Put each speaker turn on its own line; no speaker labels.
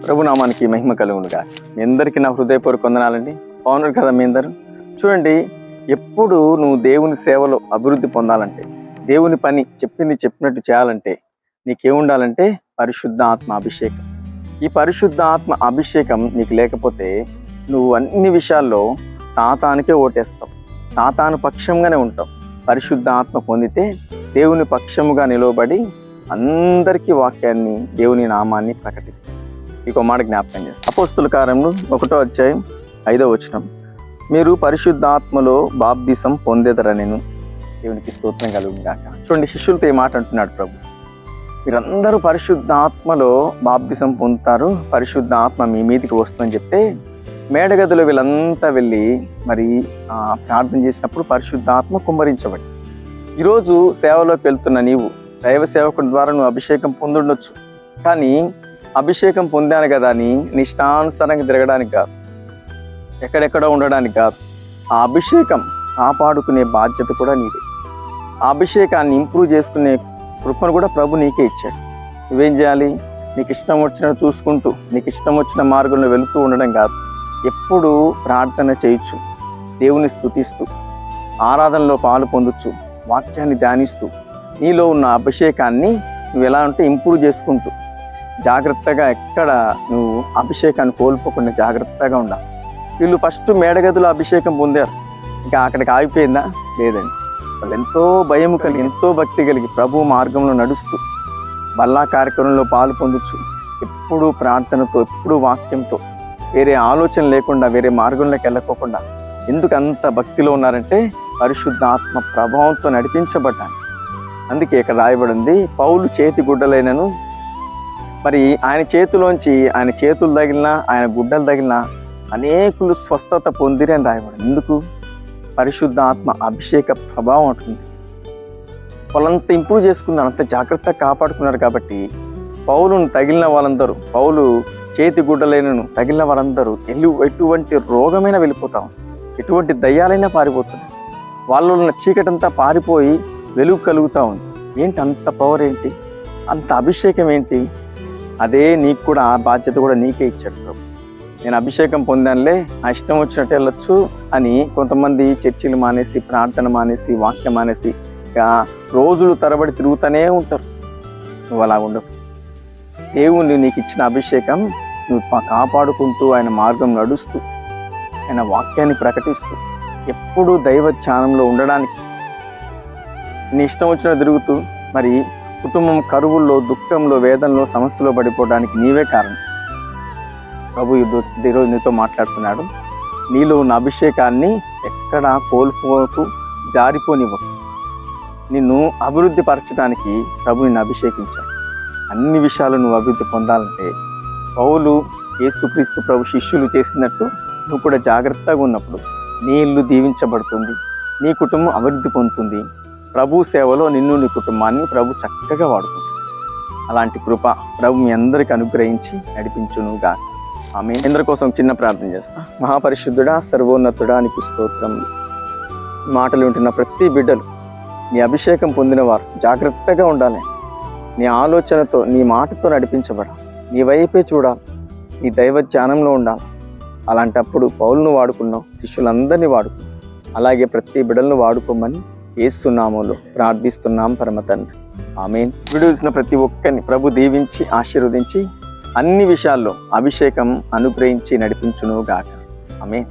ప్రభునామానికి మహిమ కలుగునుగా. మీ అందరికీ నా హృదయపూర్వక వందనాలండి. బాగున్నారు కదా మీ అందరూ? చూడండి, ఎప్పుడు నువ్వు దేవుని సేవలో అభివృద్ధి పొందాలంటే, దేవుని పని చెప్పింది చెప్పినట్టు చేయాలంటే నీకేముండాలంటే పరిశుద్ధ ఆత్మ అభిషేకం. ఈ పరిశుద్ధ ఆత్మ అభిషేకం నీకు లేకపోతే నువ్వు అన్ని విషయాల్లో సాతానుకే ఓటేస్తావు, సాతాను పక్షంగానే ఉంటావు. పరిశుద్ధ ఆత్మ పొందితే దేవుని పక్షముగా నిలవబడి అందరికీ వాక్యాన్ని, దేవుని నామాన్ని ప్రకటిస్తాం. ఇంకో మాట జ్ఞాపకం చేస్తాం. అపోస్తుల కార్యములు 1వ అధ్యాయం 5వ వచనం, మీరు పరిశుద్ధాత్మలో బాప్తిసం పొందేదరనెను. దేవునికి స్తోత్రం కలుగుగాక. చూడండి, శిష్యులతో ఈ మాట అంటున్నాడు ప్రభు, మీరందరూ పరిశుద్ధాత్మలో బాప్తిసం పొందుతారు, పరిశుద్ధ ఆత్మ మీ మీదికి వస్తుందని చెప్తే మేడగదిలో వీళ్ళంతా వెళ్ళి మరి ప్రార్థన చేసినప్పుడు పరిశుద్ధాత్మ కుమ్మరించబడి. ఈరోజు సేవలోకి వెళ్తున్న నీవు దైవ సేవకుడి ద్వారా నువ్వు అభిషేకం పొందుండొచ్చు, కానీ అభిషేకం పొందాను కదా అని నీ ఇష్టానుసారంగా తిరగడానికి కాదు, ఎక్కడెక్కడో ఉండడానికి కాదు. ఆ అభిషేకం కాపాడుకునే బాధ్యత కూడా నీదే. ఆ అభిషేకాన్ని ఇంప్రూవ్ చేసుకునే కృపను కూడా ప్రభు నీకే ఇచ్చాడు. నువ్వేం చేయాలి? నీకు ఇష్టం వచ్చినట్టు చూసుకుంటూ, నీకు ఇష్టం వచ్చిన మార్గంలో వెళుతూ ఉండడం కాదు. ఎప్పుడు ప్రార్థన చేయొచ్చు, దేవుని స్తుతిస్తూ, ఆరాధనలో పాలు పొందొచ్చు, వాక్యాన్ని ధ్యానిస్తూ, నీలో ఉన్న అభిషేకాన్ని నువ్వు ఎలా అంటే ఇంప్రూవ్ చేసుకుంటూ జాగ్రత్తగా, ఎక్కడ నువ్వు అభిషేకాన్ని కోల్పోకుండా జాగ్రత్తగా ఉండాలి. వీళ్ళు ఫస్ట్ మేడగదిలో అభిషేకం పొందారు, ఇంకా అక్కడికి ఆగిపోయిందా? లేదండి. వాళ్ళు ఎంతో భయము కలిగి, ఎంతో భక్తి కలిగి ప్రభు మార్గంలో నడుస్తూ బల్లా కార్యక్రమంలో పాలు పొందొచ్చు. ఎప్పుడు ప్రార్థనతో, ఎప్పుడు వాక్యంతో, వేరే ఆలోచన లేకుండా, వేరే మార్గంలోకి వెళ్ళకోకుండా. ఎందుకు అంత భక్తిలో ఉన్నారంటే పరిశుద్ధ ఆత్మ ప్రభావంతో నడిపించబడ్డాను. అందుకే ఇక్కడ రాయబడింది, పౌలు చేతి గుడ్డలైనను, మరి ఆయన చేతిలోంచి, ఆయన చేతులు తగిలినా, ఆయన గుడ్డలు తగిలినా అనేకులు స్వస్థత పొందిరి అని రాయబడింది. ఎందుకు? పరిశుద్ధ ఆత్మ అభిషేక ప్రభావం ఉంటుంది. వాళ్ళంతా ఇంప్రూవ్ చేసుకున్నారు, అంత జాగ్రత్తగా కాపాడుకున్నారు. కాబట్టి పౌలును తగిలిన వాళ్ళందరూ, పౌలు చేతి గుడ్డలైనను తగిలిన వాళ్ళందరూ ఎటువంటి రోగమైనా వెళ్ళిపోతాం, ఎటువంటి దయ్యాలైనా పారిపోతుంది. వాళ్ళలో ఉన్న చీకటంతా పారిపోయి వెలుగు కలుగుతూ ఉంది. ఏంటి అంత పవర్? ఏంటి అంత అభిషేకం? ఏంటి? అదే నీకు కూడా, ఆ బాధ్యత కూడా నీకే ఇచ్చాడు ప్రభు. నేను అభిషేకం పొందానులే, ఆ ఇష్టం వచ్చినట్టు వెళ్ళొచ్చు అని కొంతమంది చర్చిలు మానేసి, ప్రార్థన మానేసి, వాక్యం మానేసి రోజులు తరబడి తిరుగుతూనే ఉంటారు. నువ్వు అలా ఉండవు. దేవుని నీకు ఇచ్చిన అభిషేకం నువ్వు కాపాడుకుంటూ, ఆయన మార్గం నడుస్తూ, ఆయన వాక్యాన్ని ప్రకటిస్తూ, ఎప్పుడూ దైవ ధ్యానంలో ఉండడానికి, నీ ఇష్టం వచ్చిన తిరుగుతూ, మరి కుటుంబం కరువుల్లో, దుఃఖంలో, వేదనలో, సమస్యలో పడిపోవడానికి నీవే కారణం. ప్రభు ఈరోజు నీతో మాట్లాడుతున్నాడు. నీలో ఉన్న అభిషేకాన్ని ఎక్కడా కోల్పోకు, జారిపోనివ్వకు. నిన్ను అభివృద్ధి పరచడానికి ప్రభు నిన్ను అభిషేకించాడు. అన్ని విషయాలు నువ్వు అభివృద్ధి పొందాలంటే పౌలు, యేసుక్రీస్తు ప్రభు శిష్యులు చేసినట్టు నువ్వు కూడా జాగ్రత్తగా ఉన్నప్పుడు నీ ఇల్లు దీవించబడుతుంది, నీ కుటుంబం అభివృద్ధి పొందుతుంది. ప్రభు సేవలో నిన్ను, నీ కుటుంబాన్ని ప్రభు చక్కగా వాడుకుంటుంది. అలాంటి కృప ప్రభు మీ అందరికీ అనుగ్రహించి నడిపించునుగా. ఆమె. అందరి కోసం చిన్న ప్రార్థన చేస్తా. మహాపరిశుద్ధుడా, సర్వోన్నతుడా, నీకు స్తోత్రములు. మాటలు వింటున్న ప్రతి బిడ్డలు నీ అభిషేకం పొందినవారు జాగ్రత్తగా ఉండాలి. నీ ఆలోచనతో, నీ మాటతో నడిపించబడాలి. నీ వైపే చూడాలి, నీ దైవ ధ్యానంలో ఉండాలి. అలాంటప్పుడు పౌలును వాడుకున్నావు, శిష్యులందరినీ వాడుకున్నావు. అలాగే ప్రతి బిడ్డలను వాడుకోమని యేసు నామములో ప్రార్థిస్తున్నాం పరమ తండ్రి. ఆమేన్. వీడియో చూసిన ప్రతి ఒక్కరిని ప్రభు దీవించి ఆశీర్వదించి అన్ని విషయాల్లో అభిషేకం అనుగ్రహించి నడిపించును గాక. ఆమేన్.